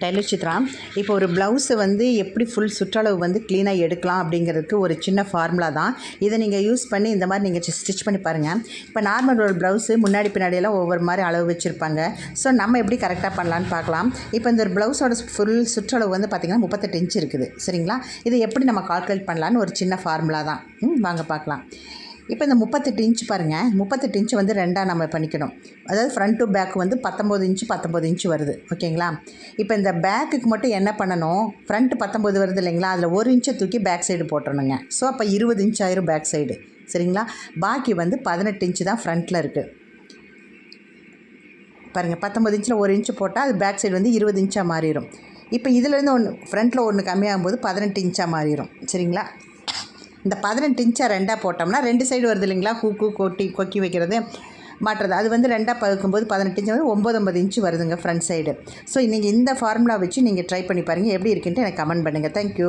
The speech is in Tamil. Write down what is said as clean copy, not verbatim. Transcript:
டைலர் சித்ரா. இப்போ ஒரு ப்ளவுஸை வந்து எப்படி ஃபுல் சுற்றளவு வந்து க்ளீனாக எடுக்கலாம் அப்படிங்கிறதுக்கு ஒரு சின்ன ஃபார்முலா தான். இதை நீங்கள் யூஸ் பண்ணி இந்த மாதிரி நீங்கள் ஸ்டிச் பண்ணி பாருங்கள். இப்போ நார்மல் ஒரு ப்ளவுஸு முன்னாடி பின்னாடியெல்லாம் ஒவ்வொரு மாதிரி அளவு வச்சுருப்பாங்க. ஸோ நம்ம எப்படி கரெக்டாக பண்ணலான்னு பார்க்கலாம். இப்போ இந்த ஒரு ப்ளவுஸோட ஃபுல் சுற்றளவு வந்து பார்த்திங்கன்னா 38 இன்ச் இருக்குது. சரிங்களா? இதை எப்படி நம்ம கால்குலேட் பண்ணலான்னு ஒரு சின்ன ஃபார்முலா தான். வாங்க பார்க்கலாம். இப்போ இந்த 38 இன்ச் பாருங்கள், 38 இன்ச்சு வந்து ரெண்டாக நம்ம பண்ணிக்கணும். அதாவது ஃப்ரண்ட் டு பேக் வந்து 19 இன்ச்சு வருது. ஓகேங்களா? இப்போ இந்த பேக்குக்கு மட்டும் என்ன பண்ணணும், ஃப்ரண்ட் 19 வருது இல்லைங்களா, அதில் 1 இன்ச்சை தூக்கி பேக் சைடு போட்டுருணுங்க. ஸோ அப்போ 20 இன்ச் ஆயிரும் பேக் சைடு. சரிங்களா? பாக்கி வந்து 18 இன்ச்சு தான் ஃப்ரண்ட்டில் இருக்குது. பாருங்கள், 19 இன்ச்சில் 1 இன்ச்சு போட்டால் அது பேக் சைடு வந்து 20 இன்ச்சாக மாறிடும். இப்போ இதிலேருந்து ஃப்ரண்ட்டில் ஒன்று கம்மியாகும் போது 18 இன்ச்சாக மாறிடும். சரிங்களா? இந்த 18 இன்ச்சை ரெண்டாக போட்டோம்னா 2 சைடு வருது இல்லைங்களா, கொக்கி வைக்கிறது மாட்டுறது, அது வந்து ரெண்டாக பகுக்கும்போது 18 இன்ச்சு வந்து 9 இன்ச்சு வருதுங்க ஃப்ரண்ட் சைடு. ஸோ நீங்கள் இந்த ஃபார்முலா வச்சு நீங்கள் ட்ரை பண்ணி பாருங்கள், எப்படி இருக்குன்ட்டு எனக்கு கமெண்ட் பண்ணுங்கள். தேங்க்யூ.